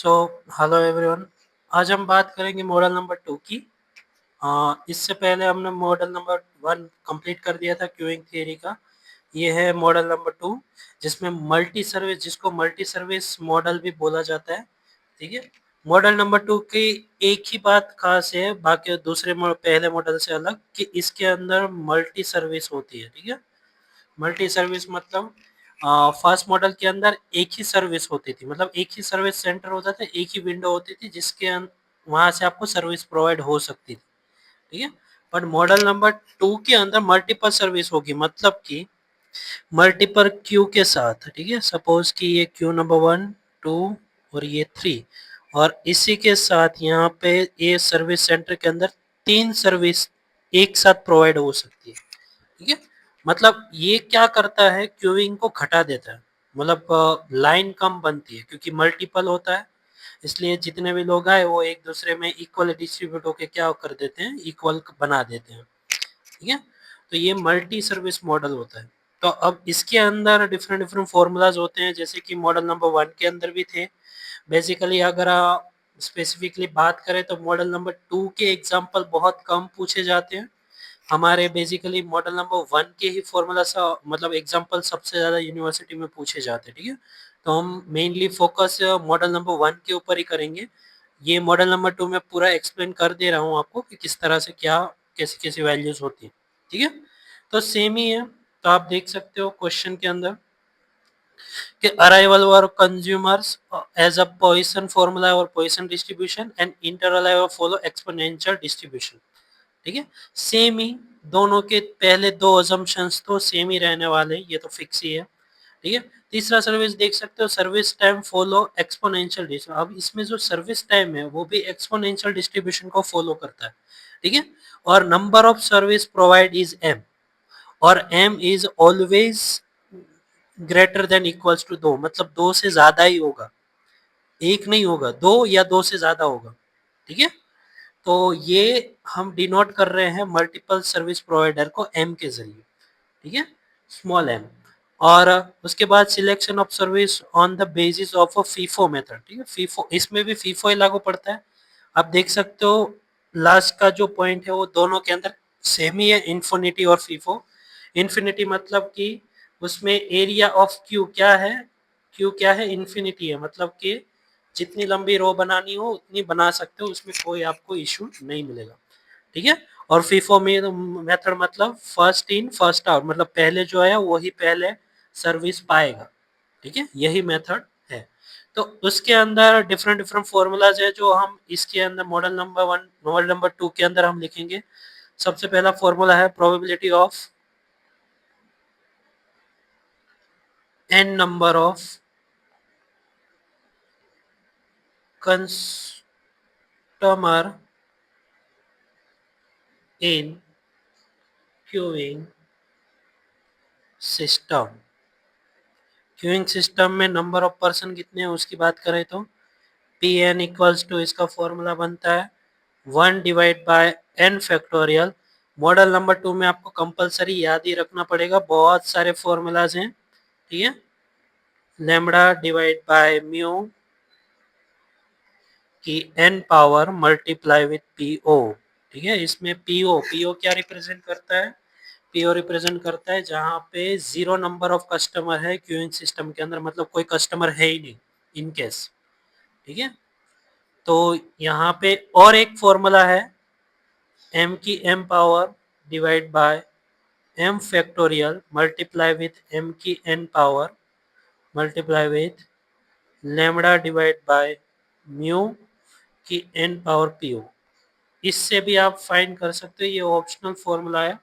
So hello everyone. आज हम बात करेंगे मॉडल नंबर 2 की। इससे पहले हमने मॉडल नंबर 1 कंप्लीट कर दिया था क्यूइंग थियरी का। ये है मॉडल नंबर 2 जिसमें जिसको मल्टी सर्विस मॉडल भी बोला जाता है। ठीक है। मॉडल नंबर 2 की एक ही बात खास है बाकी पहले मॉडल से अलग कि इसके अंदर मल्टी सर्विस होती है। ठीक है। मल्टी सर्विस मतलब फर्स्ट मॉडल के अंदर एक ही सर्विस होती थी, मतलब एक ही सर्विस सेंटर होता था, एक ही विंडो होती थी जिसके वहां से आपको सर्विस प्रोवाइड हो सकती थी। ठीक है। बट मॉडल नंबर 2 के अंदर मल्टीपल सर्विस होगी, मतलब कि मल्टीपल क्यू के साथ। ठीक है। सपोज कि ये क्यू नंबर 1 2 और ये 3 और इसी के साथ यहाँ पे ये सर्विस सेंटर के अंदर 3 सर्विस एक साथ प्रोवाइड हो सकती है। ठीक है। मतलब ये क्या करता है, क्यूइंग को घटा देता है, मतलब लाइन कम बनती है क्योंकि मल्टीपल होता है। इसलिए जितने भी लोग आए वो एक दूसरे में इक्वल डिस्ट्रीब्यूट होकर क्या कर देते हैं, इक्वल बना देते हैं। ठीक है। तो ये मल्टी सर्विस मॉडल होता है। तो अब इसके अंदर डिफरेंट डिफरेंट फॉर्मूलाज होते हैं, जैसे कि मॉडल नंबर 1 के अंदर भी थे। बेसिकली अगर आप स्पेसिफिकली बात करें तो मॉडल नंबर 2 के एग्जाम्पल बहुत कम पूछे जाते हैं। हमारे बेसिकली मॉडल नंबर 1 के ही फॉर्मूला मतलब एग्जांपल सबसे ज़्यादा यूनिवर्सिटी में पूछे जाते हैं। ठीक है। तो हम मेनली फोकस मॉडल नंबर 1 के ऊपर ही करेंगे। ये मॉडल नंबर 2 में पूरा एक्सप्लेन कर दे रहा हूँ आपको कि किस तरह से क्या कैसी कैसी वैल्यूज होती हैं। ठीक है। तो सेम ही है। तो आप देख सकते हो क्वेश्चन के अंदर कि अराइवल और consumers as a Poisson formula और Poisson distribution and inter arrival follow exponential distribution. ठीक है। सेम ही दोनों के पहले दो अजम्पशंस तो सेम ही रहने वाले हैं, ये तो फिक्स ही है। ठीक है। तीसरा सर्विस देख सकते हो, service time follow exponential distribution. अब इसमें जो सर्विस टाइम है वो भी एक्सपोनेंशियल डिस्ट्रीब्यूशन को फॉलो करता है। ठीक है। और number of service provide is M और M is always greater than equals to 2, मतलब 2 से ज्यादा ही होगा, एक नहीं होगा, 2 या 2 से ज्यादा होगा। ठीक है। तो ये हम डिनोट कर रहे हैं मल्टीपल सर्विस प्रोवाइडर को एम के जरिए। ठीक है। Small M. और उसके बाद selection of service on the basis of a FIFO method. ठीक है। फीफो, इसमें भी फीफो ही लागू पड़ता है। आप देख सकते हो लास्ट का जो पॉइंट है वो दोनों के अंदर सेम ही है, इन्फिनिटी और फीफो। इन्फिनिटी मतलब कि उसमें एरिया ऑफ क्यू क्या है, क्यू क्या है, इन्फिनिटी है, मतलब कि जितनी लंबी रो बनानी हो उतनी बना सकते हो, उसमें कोई आपको इशू नहीं मिलेगा। ठीक है। और फीफो में मेथड मतलब फर्स्ट इन फर्स्ट आउट, मतलब पहले जो है वही पहले सर्विस पाएगा। ठीक है। यही मेथड है। तो उसके अंदर डिफरेंट डिफरेंट फॉर्मूलाज है जो हम इसके अंदर मॉडल नंबर 1 मॉडल नंबर 2 के अंदर हम लिखेंगे। सबसे पहला फॉर्मूला है probability of n number of customer in queuing system. Queuing system में नंबर ऑफ पर्सन कितने हैं उसकी बात करें तो पी एन इक्वल्स टू, इसका फॉर्मूला बनता है 1 divide by N factorial. Model number 2 में आपको कंपलसरी याद ही रखना पड़ेगा, बहुत सारे फॉर्मूलाज हैं। ठीक है। लैम्बडा डिवाइड बाय म्यू की N power multiply with P O. ठीक है। इसमें पीओ पीओ क्या रिप्रेजेंट करता है, पीओ रिप्रेजेंट करता है जहां पे जीरो नंबर ऑफ कस्टमर है क्यूइंग सिस्टम के अंदर, मतलब कोई कस्टमर है ही नहीं इन केस। ठीक है। तो यहाँ पे और एक फॉर्मूला है m की m power divide by m factorial multiply with m की n power multiply with lambda divide by mu की n पावर पी ओ। इससे भी आप फाइंड कर सकते हो, ये ऑप्शनल फॉर्मूला है।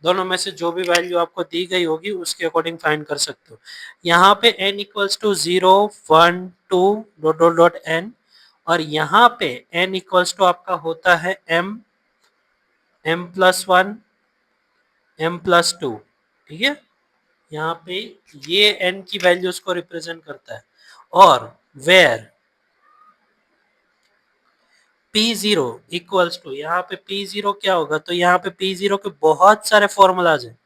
दोनों में से जो भी वैल्यू आपको दी गई होगी उसके अकॉर्डिंग फाइंड कर सकते हो। यहाँ पे n equals to 0 1 2 dot dot dot n और यहाँ पे n इक्वल्स टू आपका होता है m m+1 m+2। ठीक है। यहाँ पे ये n की वैल्यूज को रिप्रेजेंट करता है। और वेयर P0 इक्वल्स टू, यहाँ पे P0 क्या होगा, तो यहाँ पे P0 के बहुत सारे फॉर्मूलाज हैं।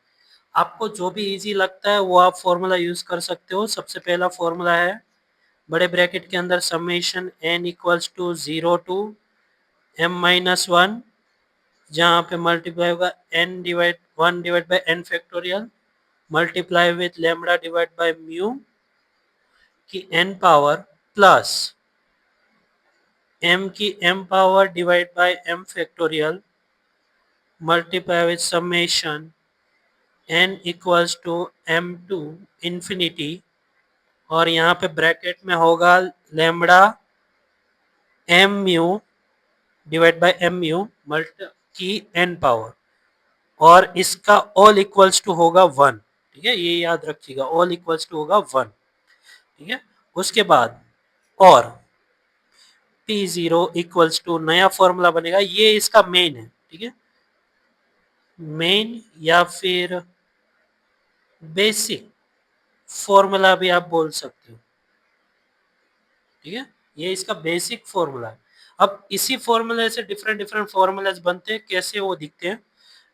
आपको जो भी इजी लगता है वो आप फॉर्मूला यूज कर सकते हो। सबसे पहला फॉर्मूला है बड़े ब्रैकेट के अंदर summation n equals to 0 to m-1, जहाँ पे मल्टीप्लाई होगा n/1 divide by n factorial multiply with lambda divide by mu की n पावर प्लस m की m power divide by m factorial multiply with summation n equals to m2 infinity, और यहाँ पे bracket में होगा lambda m mu divide by m mu multi की n power, और इसका ऑल इक्वल्स टू होगा 1। ठीक है, ये याद रखिएगा, ऑल इक्वल्स टू होगा 1। ठीक है, उसके बाद और P0 इक्वल्स टू नया फॉर्मूला बनेगा, ये इसका मेन है। ठीक है, मेन या फिर बेसिक फॉर्मूला भी आप बोल सकते हो। ठीक है, ये इसका बेसिक फॉर्मूला है। अब इसी फॉर्मूले से डिफरेंट डिफरेंट फॉर्मूलाज बनते हैं, कैसे वो दिखते हैं।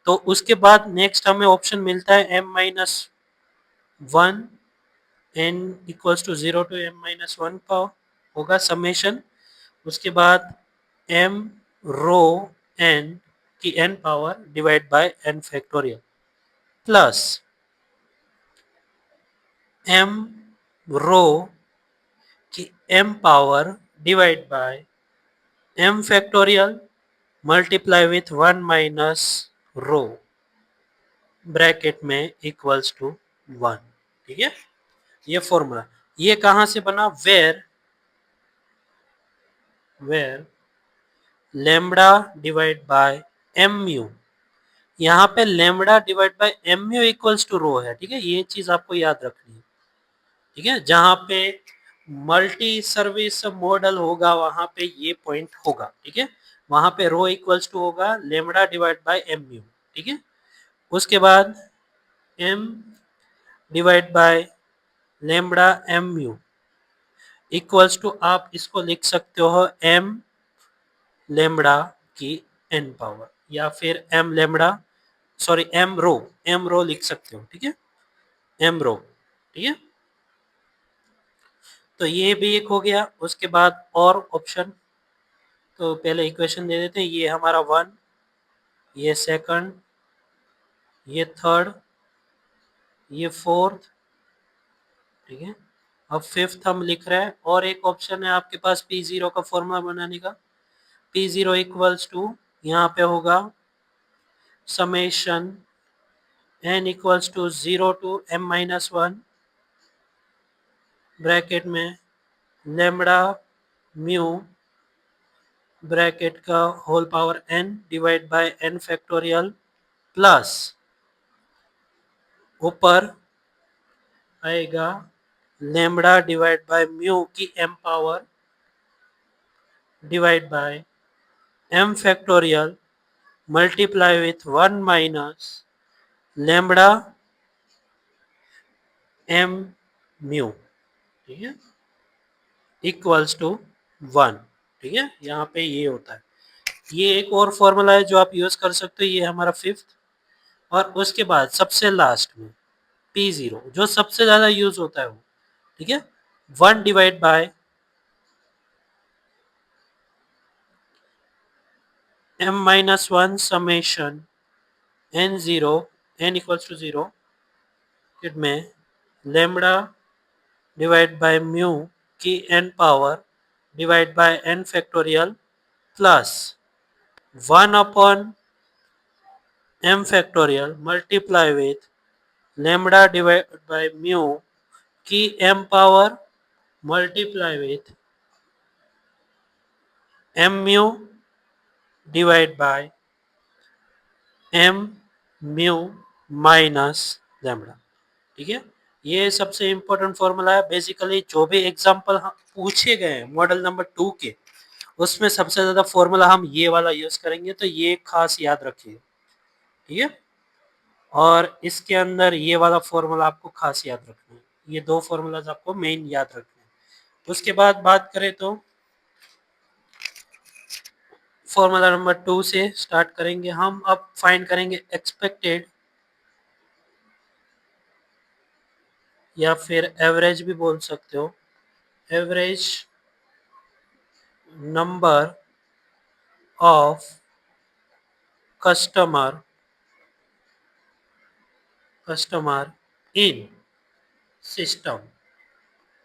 तो उसके बाद नेक्स्ट हमें ऑप्शन मिलता है m-1 n equals to 0 to m-1 का होगा समेशन, उसके बाद m रो n की n power divide by n factorial plus m rho की m power divide by m factorial multiply with 1 minus rho bracket में equals to 1। ठीक है, ये फॉर्मूला ये कहां से बना, where lambda divide by M mu, यहाँ पे lambda divide by M mu equals to rho है। ठीक है, ये चीज आपको याद रखनी है। ठीक है, जहां पे मल्टी सर्विस मॉडल होगा वहां पे ये पॉइंट होगा। ठीक है, वहां पे रो इक्वल्स टू होगा lambda divide by M mu. ठीक है, उसके बाद M divide by lambda M mu equals to, आप इसको लिख सकते हो एम लैम्बडा की एन पावर, या फिर M lambda sorry M rho लिख सकते हो। ठीक है, एम रो। ठीक है, तो ये भी एक हो गया। उसके बाद और ऑप्शन, तो पहले इक्वेशन दे देते हैं, ये हमारा 1, ये सेकंड, ये थर्ड, ये फोर्थ। ठीक है, अब फिफ्थ हम लिख रहे हैं, और एक ऑप्शन है आपके पास P0 का फॉर्मूला बनाने का। P0 इक्वल्स टू यहाँ पे होगा summation n equals to 0 to m-1 bracket में लैम्बडा म्यू ब्रैकेट का whole power n divide by n factorial plus ऊपर आएगा लैम्बडा डिवाइड बाय म्यू की m power divide by m factorial multiply with 1 minus lambda m mu. ठीक है, equals to 1। ठीक है, यहाँ पे ये होता है। ये एक और फॉर्मूला है जो आप यूज कर सकते हो, ये हमारा फिफ्थ। और उसके बाद सबसे लास्ट में P0 जो सबसे ज्यादा यूज होता है वो। ठीक है, 1 divide by m-1 summation n0 n equals to 0 में लैम्बडा डिवाइड बाय म्यू की n power divide by n factorial plus 1 upon m factorial multiply with lambda divide by mu की m power multiply with m mu divide by m mu minus lambda. ठीक है, ये सबसे important formula है। Basically जो भी example हम पूछे गए हैं मॉडल नंबर 2 के, उसमें सबसे ज्यादा फॉर्मूला हम ये वाला यूज करेंगे, तो ये खास याद रखिए। ठीक है, और इसके अंदर ये वाला फॉर्मूला आपको खास याद रखना है। ये दो फॉर्मूलाज आपको मेन याद रखना है। उसके बाद बात करें तो फॉर्मूला नंबर 2 से स्टार्ट करेंगे हम। अब फाइंड करेंगे एक्सपेक्टेड या फिर एवरेज भी बोल सकते हो, average number of customer in system.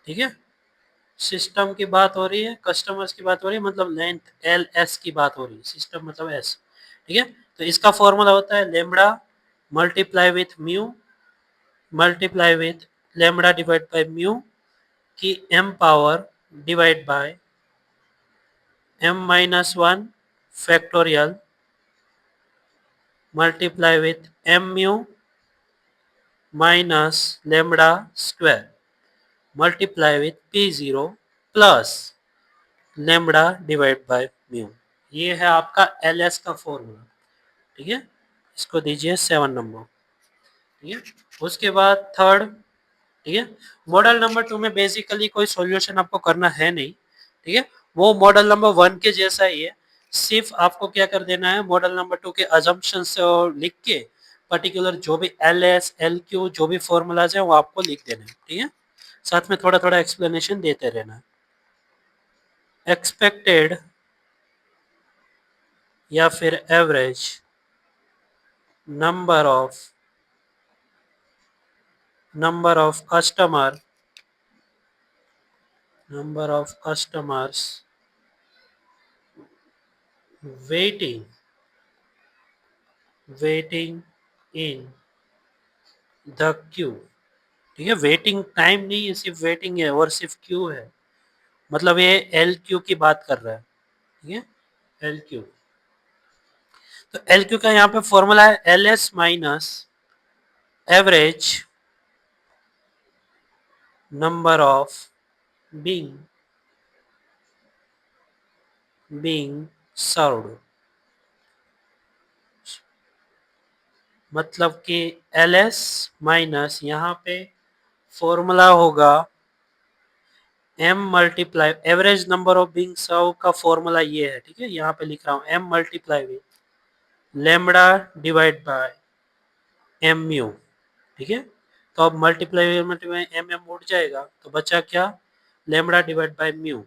ठीक है, सिस्टम की बात हो रही है, कस्टमर्स की बात हो रही है, मतलब लेंथ एल एस की बात हो रही है, सिस्टम मतलब एस। ठीक है, तो इसका फॉर्मूला होता है lambda multiply with mu multiply with lambda divide by mu की M power divide by m minus 1 factorial multiply with m mu minus lambda square multiply with p0 plus lambda divide by mu. ये है आपका L S का formula. ठीक है, इसको दीजिए 7 number. ठीक है, उसके बाद थर्ड। ठीक है, मॉडल नंबर 2 में बेसिकली कोई सॉल्यूशन आपको करना है नहीं। ठीक है, वो मॉडल नंबर 1 के जैसा ही है, सिर्फ आपको क्या कर देना है, मॉडल नंबर 2 के अजम्पशन से और लिख के पर्टिकुलर जो भी एल एस एल क्यू जो भी फॉर्मूलाज है वो आपको लिख देना है। ठीक है, साथ में थोड़ा थोड़ा एक्सप्लेनेशन देते रहना है। एक्सपेक्टेड या फिर average number of customers waiting in the Q. ठीक है, वेटिंग टाइम नहीं है, सिर्फ वेटिंग है और सिर्फ क्यू है, मतलब ये एल क्यू की बात कर रहा है। ठीक है, एल क्यू। तो एल क्यू का यहाँ पे फॉर्मूला है L S minus average number of being served. मतलब कि एल एस माइनस यहाँ पे फॉर्मूला होगा m multiply average number of being serve का फॉर्मूला ये है। ठीक है, यहाँ पे लिख रहा हूँ m multiply with lambda divide by M mu. ठीक है, तो अब मल्टीप्लाई मल्टीप्लाई एम एम उठ जाएगा तो बचा क्या, लेमड़ा डिवाइड बाय म्यू।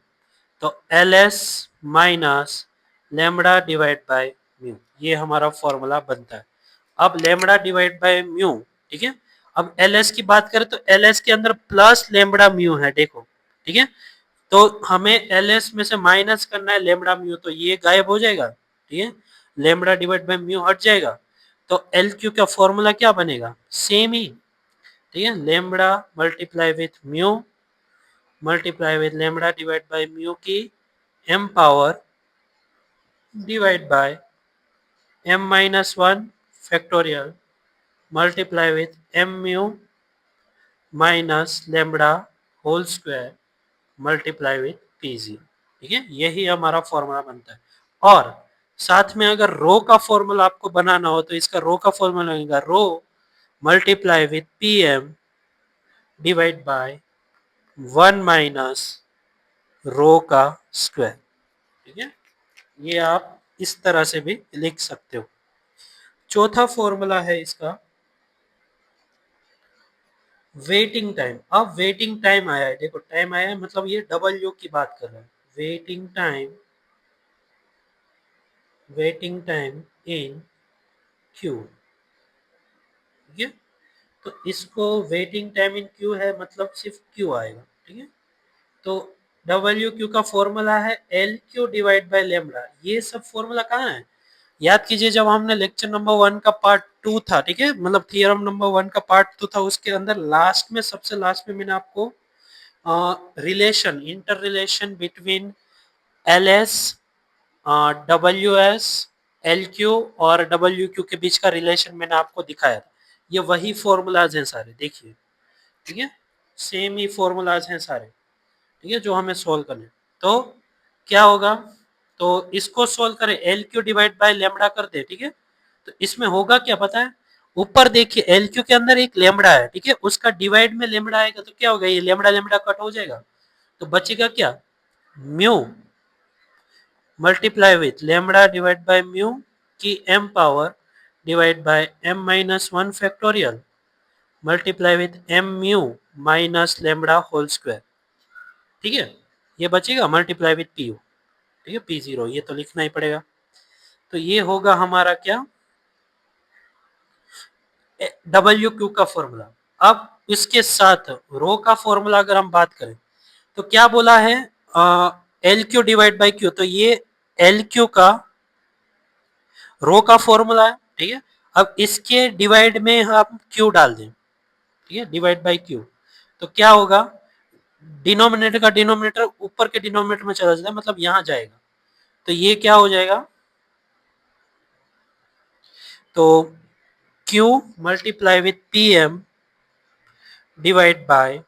तो L S minus lambda divide by mu, ये हमारा फॉर्मूला बनता है। अब लेमड़ा डिवाइड बाय म्यू। ठीक है, अब एल एस की बात करें तो एल एस के अंदर प्लस लेमड़ा म्यू है, देखो। ठीक है, तो हमें एल एस में से माइनस करना है लेमड़ा म्यू, तो ये गायब हो जाएगा। ठीक है, लेमड़ा डिवाइड बाय म्यू हट जाएगा, तो एल क्यू का फॉर्मूला क्या बनेगा, सेम ही। ठीक है, lambda multiply with mu multiply with lambda divide by mu की m power divide by m minus 1 factorial multiply with m mu minus lambda whole square multiply with pz। ठीक है, यही हमारा फॉर्मूला बनता है। और साथ में अगर रो का फॉर्मूला आपको बनाना हो तो इसका रो का फॉर्मूला लगेगा rho multiply with pm divide by 1 minus rho का स्क्वायर। ठीक है, ये आप इस तरह से भी लिख सकते हो। चौथा फॉर्मूला है इसका वेटिंग टाइम। अब वेटिंग टाइम आया है, देखो टाइम आया है मतलब ये डब्ल्यू की बात कर रहा है। Waiting time in Q. ठीक है, तो इसको वेटिंग टाइम इन क्यू है मतलब सिर्फ क्यू आएगा। ठीक है, तो डब्ल्यू क्यू का फॉर्मूला है L Q divide by lambda. ये सब फॉर्मूला कहाँ है, याद कीजिए जब हमने लेक्चर नंबर 1 का पार्ट 2 था, ठीक है, मतलब थियरम नंबर 1 का पार्ट 2 था, उसके अंदर लास्ट में सबसे लास्ट में मैंने आपको relation inter relation between L S W S L Q और डब्ल्यू क्यू के बीच का रिलेशन मैंने आपको दिखाया था। ये वही फॉर्मूलाज हैं सारे, देखिए। ठीक है, सेम ही फॉर्मूलाज हैं सारे। ठीक है, जो हमें सोल्व करने। तो क्या होगा, तो इसको सोल्व करें, L Q divide by lambda कर दे। ठीक है, तो इसमें होगा क्या पता है, ऊपर देखिए एल क्यू के अंदर एक लेमड़ा है। ठीक है, उसका डिवाइड में लेमड़ा आएगा तो क्या होगा, ये लेमड़ा लेमड़ा कट हो जाएगा, तो बचेगा क्या, mu multiply with lambda divide by mu की m power divide by m minus 1 factorial multiply with m mu minus lambda whole square. ठीक है, ये बचेगा मल्टीप्लाई विथ पी यू, ठीक है, पी जीरो, ये तो लिखना ही पड़ेगा। तो ये होगा हमारा क्या, डब्ल्यू क्यू का फॉर्मूला। अब इसके साथ रो का फॉर्मूला अगर हम बात करें तो क्या बोला है, L Q divide by Q, तो ये एल क्यू का रो का फॉर्मूला है, ठीक है। अब इसके डिवाइड में हम क्यू डाल दें, ठीक है, डिवाइड बाई क्यू, तो क्या होगा, डिनोमिनेटर का डिनोमिनेटर ऊपर के डिनोमिनेटर में चला जाता है, मतलब यहां जाएगा, तो ये क्या हो जाएगा, तो Q multiply with P M divide by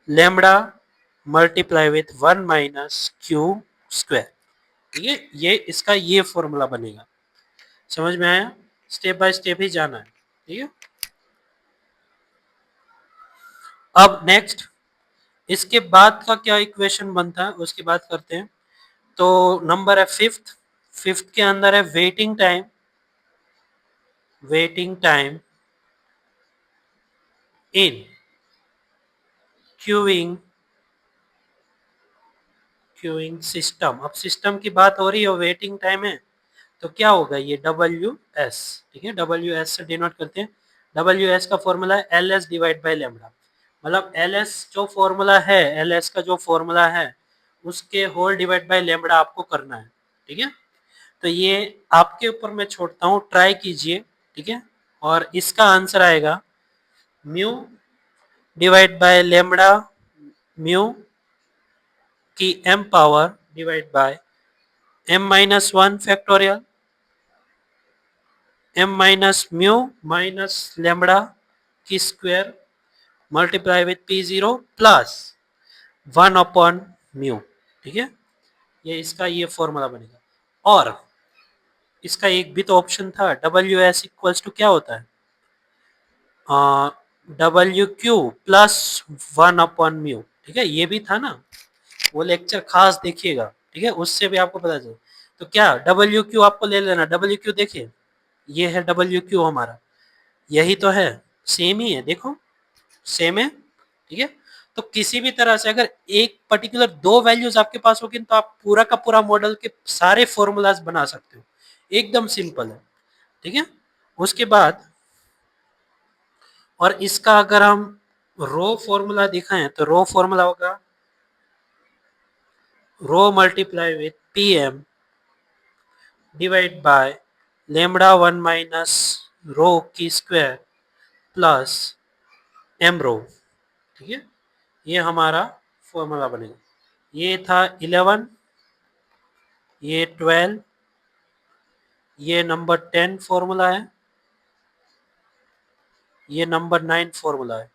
lambda multiply with 1 minus Q square, ठीक है, ये इसका ये फॉर्मूला बनेगा। समझ में आया, स्टेप बाय स्टेप ही जाना है, ठीक है। अब नेक्स्ट इसके बाद का क्या इक्वेशन बनता है उसकी बात करते हैं। तो नंबर है फिफ्थ, फिफ्थ के अंदर है waiting time, waiting time in queuing, queuing system. अब सिस्टम की बात हो रही है, वेटिंग टाइम है, तो क्या होगा, ये डब्ल्यू एस, ठीक है, डब्ल्यू एस से डिनोट करते हैं। डब्ल्यू एस का फॉर्मूला है L S divide by lambda, मतलब एल एस जो फॉर्मूला है, एल एस का जो फॉर्मूला है उसके होल डिवाइड बाई लेमडा आपको करना है, ठीक है। तो ये आपके ऊपर मैं छोड़ता हूँ, ट्राई कीजिए, ठीक है। और इसका आंसर आएगा mu divide by lambda, mu की M power divide by M minus one factorial, M minus mu minus lambda की square multiply with P zero plus 1 upon mu, ठीक है, ये इसका ये फॉर्मूला बनेगा। और इसका एक भी तो ऑप्शन था, डब्ल्यू एस इक्वल्स टू क्या होता है, W Q plus 1 upon mu, ठीक है, ये भी था ना, वो लेक्चर खास देखिएगा, ठीक है, उससे भी आपको पता चले। तो क्या डब्ल्यू क्यू आपको ले लेना, डब्ल्यू क्यू देखिए, ये है डब्ल्यू क्यू हमारा, यही तो है, सेम ही है, देखो सेम है, ठीक है। तो किसी भी तरह से अगर एक पर्टिकुलर दो वैल्यूज आपके पास होगी तो आप पूरा का पूरा मॉडल के सारे फॉर्मूलाज बना सकते हो, एकदम सिंपल है, ठीक है। उसके बाद और इसका अगर हम रो फॉर्मूला दिखाएं तो रो फॉर्मूला होगा rho multiply with P M divide by lambda one minus rho की स्क्वायर प्लस एम रो, ठीक है, ये हमारा फॉर्मूला बनेगा। ये था 11, ये 12, ये नंबर 10 फॉर्मूला है, ये नंबर 9 फॉर्मूला है,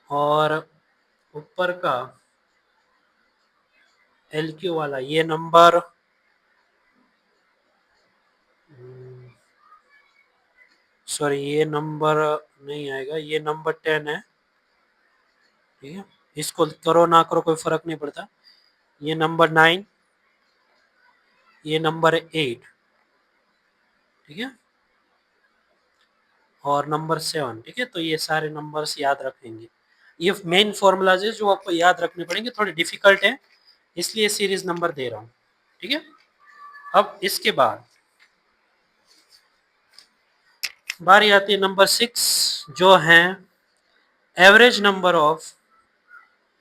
और ऊपर का एल क्यू वाला ये नंबर, सॉरी ये नंबर नहीं आएगा, ये नंबर 10 है, ठीक है, इसको करो ना करो कोई फर्क नहीं पड़ता। ये नंबर 9, ये नंबर 8, ठीक है, और नंबर 7, ठीक है। तो ये सारे नंबर्स याद रखेंगे, ये मेन फॉर्मूलाज है जो आपको याद रखने पड़ेंगे, थोड़े डिफिकल्ट है इसलिए सीरीज नंबर दे रहा हूँ, ठीक है। अब इसके बाद बारी आती है नंबर 6, जो है average number of,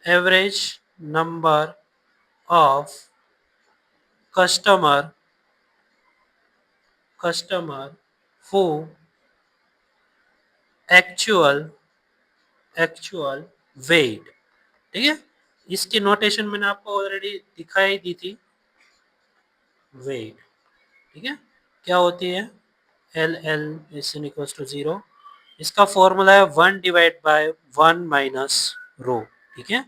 average number of customer, customer who actual, actual wait, ठीक है। इसकी नोटेशन मैंने आपको ऑलरेडी दिखाई दी थी, वेट, ठीक है, क्या होती है, L L is equals to 0, इसका फॉर्मूला है 1 डिवाइड बाय 1 माइनस रो, ठीक है,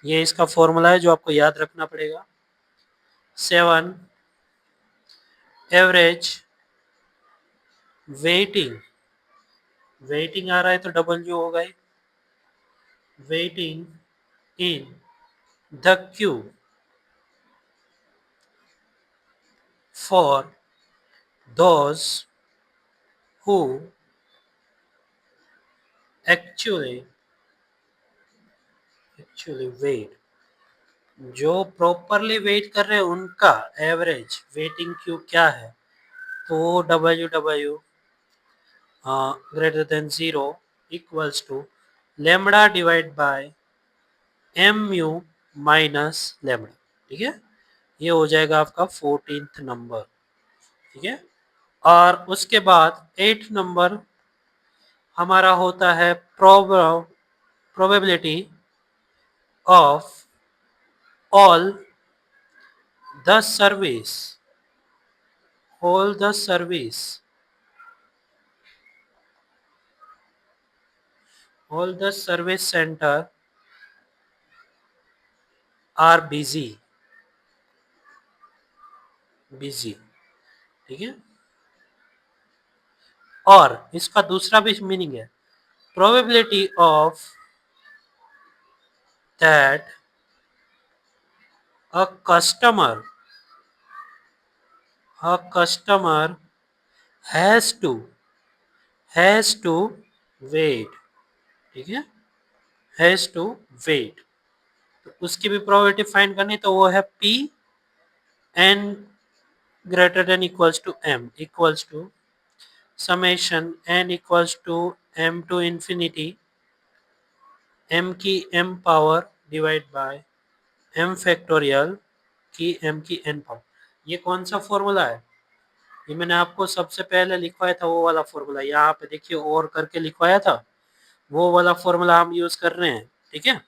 ये इसका फॉर्मूला है जो आपको याद रखना पड़ेगा। 7 एवरेज वेटिंग, वेटिंग आ रहा है तो डब्ल्यू होगा ही, waiting in the queue for those who actually actually वेट, जो प्रॉपरली वेट कर रहे हैं उनका एवरेज वेटिंग क्यू क्या है, तो WW greater than 0 equals to lambda divide by M mu minus lambda. ठीक है, ये हो जाएगा आपका 14th नंबर। ठीक है, और उसके बाद 8th नंबर हमारा होता है probability of all the service, all the service, all the service center are busy। ठीक है, और इसका दूसरा भी मीनिंग है, probability of that a customer a customer has to wait। ठीक है, हैज टू वेट, तो उसकी भी प्रोबेबिलिटी फाइंड करनी, तो वो है P n greater than equals to m equals to summation n equals to m to infinity m की m power divide by m factorial की m की n पावर। ये कौन सा फॉर्मूला है, ये मैंने आपको सबसे पहले लिखवाया था, वो वाला फॉर्मूला यहाँ पे देखिए और करके लिखवाया था, वो वाला फॉर्मूला हम यूज कर रहे हैं। ठीक है,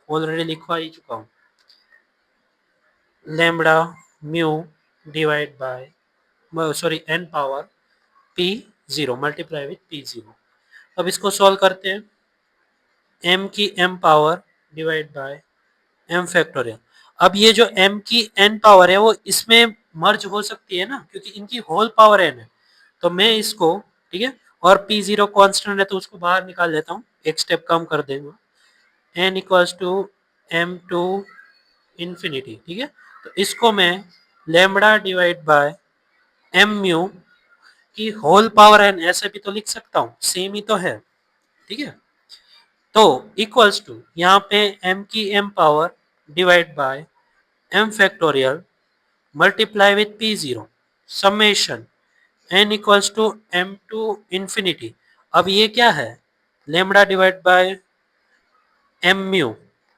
ऑलरेडी लिखवा ही चुका हूँ, lambda mu divide by n power p0 multiply with p0। अब इसको सॉल्व करते हैं, m की m power divide by m factorial. अब ये जो m की n पावर है वो इसमें मर्ज हो सकती है ना, क्योंकि इनकी होल पावर n है, तो मैं इसको, ठीक है, और p0 कांस्टेंट है तो उसको बाहर निकाल लेता हूँ, एक स्टेप कम कर देंगे, n equals to m to infinity. ठीक है, तो इसको मैं lambda divide by m mu की होल पावर n ऐसे भी तो लिख सकता हूँ, सेम ही तो है। ठीक है, तो इक्वल्स टू यहाँ पे m की m power divide by m factorial multiply with p0 summation n equals to m to infinity. अब ये क्या है, lambda divide by m mu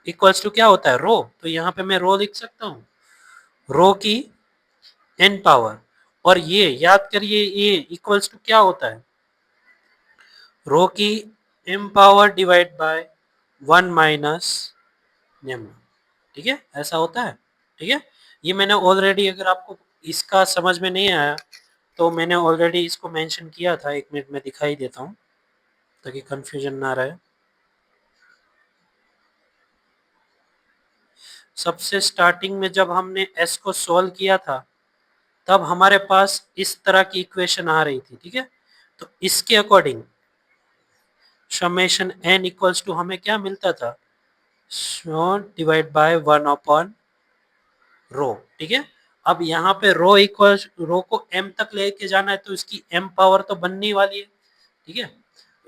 equals to क्या होता है, रो, तो यहाँ पे मैं रो लिख सकता हूँ, रो की n पावर, और ये याद करिए ये इक्वल्स टू क्या होता है, रो की m power divide by 1 minus lambda. ठीक है, ऐसा होता है। ठीक है, ये मैंने ऑलरेडी, अगर आपको इसका समझ में नहीं आया तो मैंने ऑलरेडी इसको मेंशन किया था, 1 मिनट में दिखाई देता हूँ ताकि कंफ्यूजन ना रहे। सबसे स्टार्टिंग में जब हमने s को सॉल्व किया था तब हमारे पास इस तरह की इक्वेशन आ रही थी। ठीक है, तो इसके according summation n equals to हमें क्या मिलता था, डिवाइड बाय 1 अपॉन रो। ठीक है, अब यहाँ पे रो इक्वल, रो को m तक लेके जाना है तो इसकी m पावर तो बनने वाली है। ठीक है,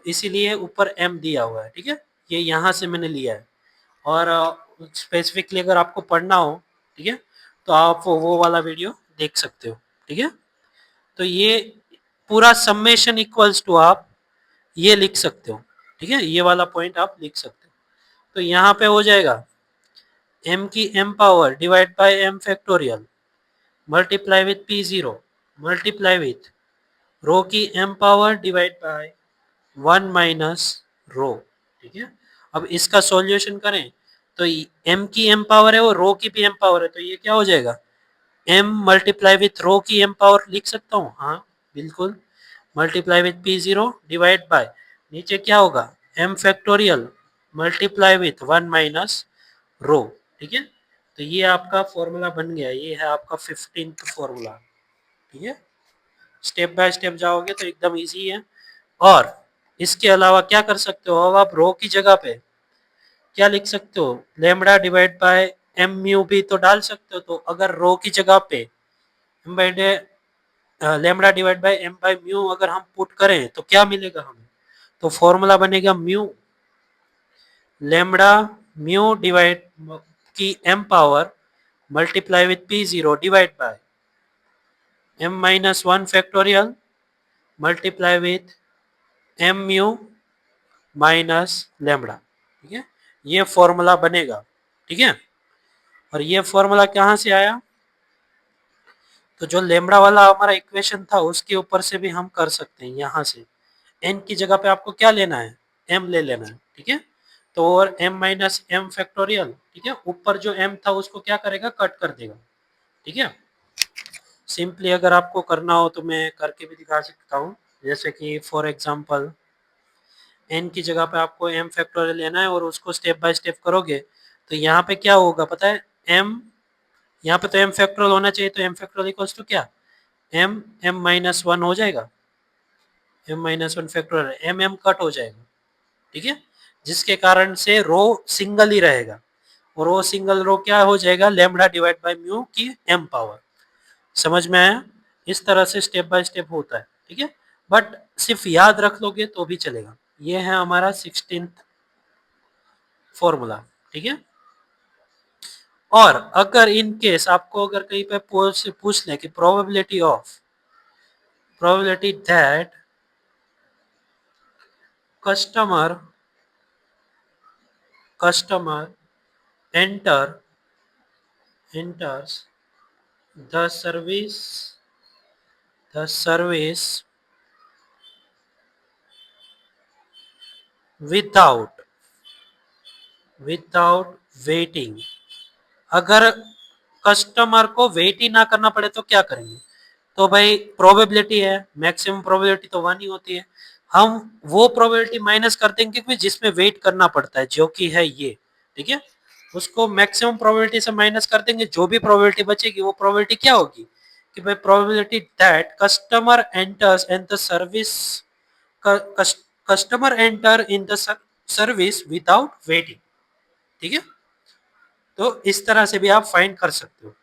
इसीलिए ऊपर m दिया हुआ है। ठीक है, ये यहाँ से मैंने लिया है, और स्पेसिफिकली अगर आपको पढ़ना हो, ठीक है, तो आप वो वाला वीडियो देख सकते हो। ठीक है, तो ये पूरा समेशन इक्वल्स टू आप ये लिख सकते हो। ठीक है, ये वाला पॉइंट आप लिख सकते हो, तो यहाँ पे हो जाएगा m की m power divide by m factorial multiply with p0 multiply with rho की m power divide by 1 minus rho. ठीक है, अब इसका सॉल्यूशन करें तो m की m पावर है, वो रो की भी m पावर है, तो ये क्या हो जाएगा, m मल्टीप्लाई विथ रो की m पावर लिख सकता हूँ, हाँ बिल्कुल, multiply with p0 divide by, नीचे क्या होगा, m factorial multiply with 1 minus rho. ठीक है, तो ये आपका फॉर्मूला बन गया, ये है आपका 15th फॉर्मूला। ठीक है, स्टेप बाय स्टेप जाओगे तो एकदम इजी है। और इसके अलावा क्या कर सकते हो, अब आप रो की जगह पे क्या लिख सकते हो, lambda divide by M mu भी तो डाल सकते हो, तो अगर रो की जगह पे M by lambda divide by M by mu अगर हम पुट करें तो क्या मिलेगा हमें, तो फॉर्मूला बनेगा म्यू लेमडा म्यू डिवाइड की m power multiply with p0 divide by m-1 factorial multiply with m mu minus lambda. ठीक है, ये फॉर्मूला बनेगा। ठीक है, और ये फॉर्मूला कहाँ से आया? तो जो लेमडा वाला हमारा इक्वेशन था उसके ऊपर से भी हम कर सकते हैं। यहाँ से n की जगह पे आपको क्या लेना है? m ले लेना है। ठीक है, तो और m-m फैक्टोरियल। ठीक है, ऊपर जो m था उसको क्या करेगा? कट कर देगा। ठीक है, सिंपली अगर आपको करना हो तो मैं करके भी दिखा सकता हूँ। जैसे कि फॉर एग्जांपल n की जगह पे आपको m फैक्टोरियल लेना है और उसको स्टेप बाय स्टेप करोगे तो यहाँ पे क्या होगा पता है? m, यहाँ पे तो m फैक्टोरियल होना चाहिए, तो m फैक्टोरियल इक्वल्स टू क्या? m m-1 हो जाएगा। m-1 फैक्टोरियल m कट हो जाएगा। ठीक है, जिसके कारण से रो सिंगल ही रहेगा और वो सिंगल रो क्या हो जाएगा? लेमडा डिवाइड बाय म्यू की m पावर। समझ में आया? इस तरह से स्टेप बाय स्टेप होता है। ठीक है, बट सिर्फ याद रख लोगे तो भी चलेगा। ये है हमारा 16th फॉर्मूला। ठीक है, और अगर इन केस आपको अगर कहीं पे पूछ ले कि probability that customer enters the service without waiting। अगर कस्टमर को वेट ही ना करना पड़े तो क्या करेंगे? तो भाई प्रोबेबिलिटी है, मैक्सिमम प्रोबेबिलिटी तो 1 ही होती है। हम वो प्रोबेबिलिटी माइनस कर देंगे कि जिसमें वेट करना पड़ता है, जो कि है ये। ठीक है, उसको मैक्सिमम प्रोबेबिलिटी से माइनस कर देंगे, जो भी प्रोबेबिलिटी बचेगी वो प्रोबेबिलिटी क्या होगी? कि भाई probability that customer enter in the service without waiting. ठीक है, तो इस तरह से भी आप फाइंड कर सकते हो।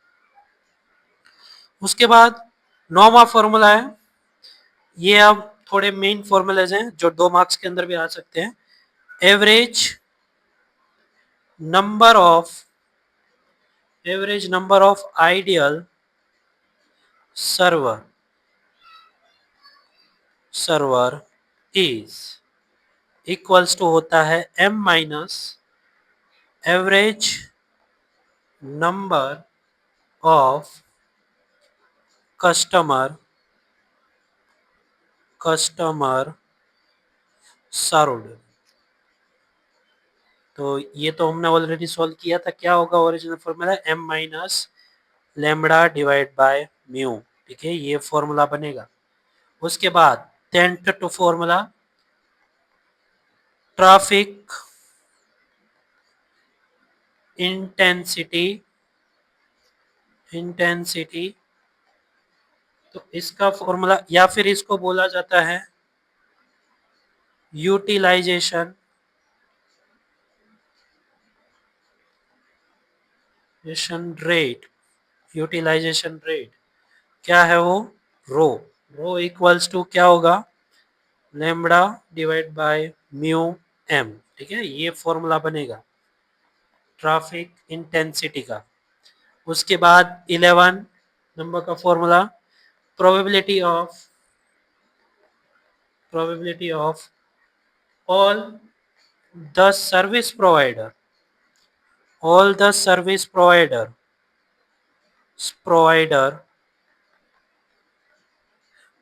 उसके बाद नौवां फॉर्मूला है, ये अब थोड़े मेन फॉर्मूलाज हैं जो 2 मार्क्स के अंदर भी आ सकते हैं। Average number of ideal server is equals to होता है m माइनस average number of customer served. तो ये तो हमने ऑलरेडी सॉल्व किया था। क्या होगा original formula? m minus lambda divide by mu. ठीक है, ये फॉर्मूला बनेगा। उसके बाद 10th फॉर्मूला ट्रैफिक इंटेंसिटी। तो इसका फॉर्मूला या फिर इसको बोला जाता है यूटिलाइजेशन रेट। क्या है वो? रो। इक्वल्स टू क्या होगा? Lambda divide by mu m। ठीक है, ये फॉर्मूला बनेगा ट्रैफिक इंटेंसिटी का। उसके बाद 11 नंबर का formula probability of all the service provider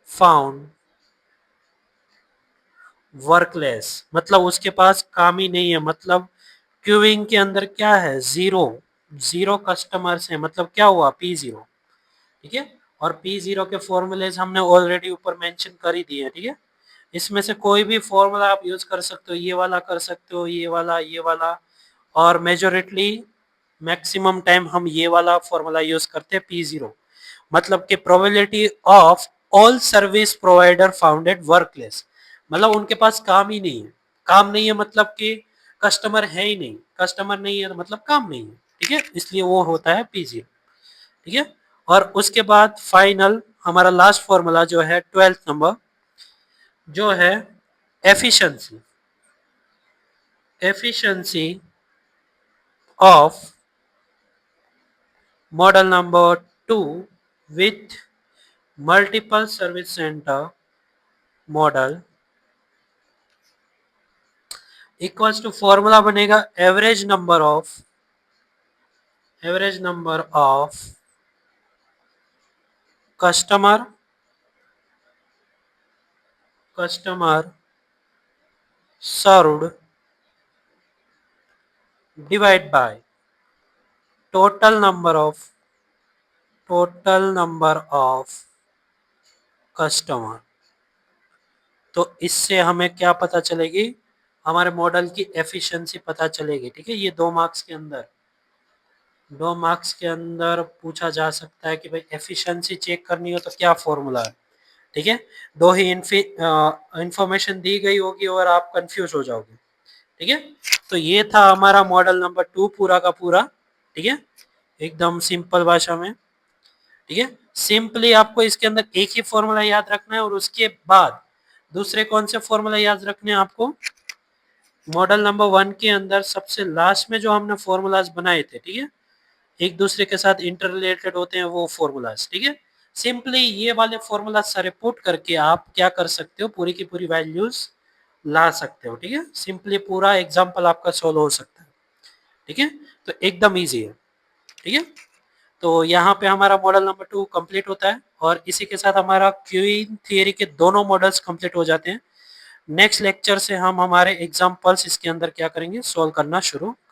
found workless. मतलब उसके पास काम ही नहीं है, मतलब क्यूइंग के अंदर क्या है? जीरो कस्टमर्स है, मतलब क्या हुआ? P0। ठीक है, और P0 के फॉर्मूलेज हमने ऑलरेडी ऊपर मेंशन कर ही दिए हैं। ठीक है, इसमें से कोई भी फॉर्मूला आप यूज कर सकते हो, ये वाला कर सकते हो, ये वाला, और मेजोरिटली मैक्सिमम टाइम हम ये वाला फॉर्मूला यूज करते हैं P0। मतलब कि probability of all service provider founded workless, मतलब उनके पास काम ही नहीं है। काम नहीं है मतलब कि कस्टमर है ही नहीं, कस्टमर नहीं है मतलब काम नहीं है। ठीक है, इसलिए वो होता है P0। ठीक है, और उसके बाद फाइनल हमारा लास्ट फॉर्मूला जो है 12th नंबर, जो है efficiency. efficiency of model number 2 with multiple service center model equals to formula बनेगा average number of customer served divide by total number of customer. तो इससे हमें क्या पता चलेगी, हमारे मॉडल की एफिशिएंसी पता चलेगी। ठीक है, ये 2 मार्क्स के अंदर पूछा जा सकता है कि भाई एफिशिएंसी चेक करनी हो तो क्या फॉर्मूला है। ठीक है, दो ही इंफॉर्मेशन दी गई होगी और आप कंफ्यूज हो जाओगे। ठीक है, तो ये था हमारा मॉडल नंबर 2 पूरा का पूरा। ठीक है, एकदम सिंपल भाषा में। ठीक है, सिंपली आपको इसके अंदर एक ही फॉर्मूला याद रखना है और उसके बाद दूसरे कौन से फॉर्मूला याद रखने हैं आपको, मॉडल नंबर 1 के अंदर सबसे लास्ट में जो हमने फॉर्मूलाज बनाए थे, ठीक है, एक दूसरे के साथ इंटर रिलेटेड होते हैं वो फॉर्मूलाज। ठीक है, सिंपली ये वाले फॉर्मूला सारे पुट करके आप क्या कर सकते हो, पूरी की पूरी वैल्यूज ला सकते हो। ठीक है, सिंपली पूरा एग्जांपल आपका सोल्व हो सकता है। ठीक है, तो एकदम इजी है। ठीक है, तो यहाँ पे हमारा मॉडल नंबर 2 कंप्लीट होता है और इसी के साथ हमारा क्यूइंग थियरी के दोनों मॉडल्स कंप्लीट हो जाते हैं। नेक्स्ट लेक्चर से हम हमारे एग्जांपल्स इसके अंदर क्या करेंगे, सोल्व करना शुरू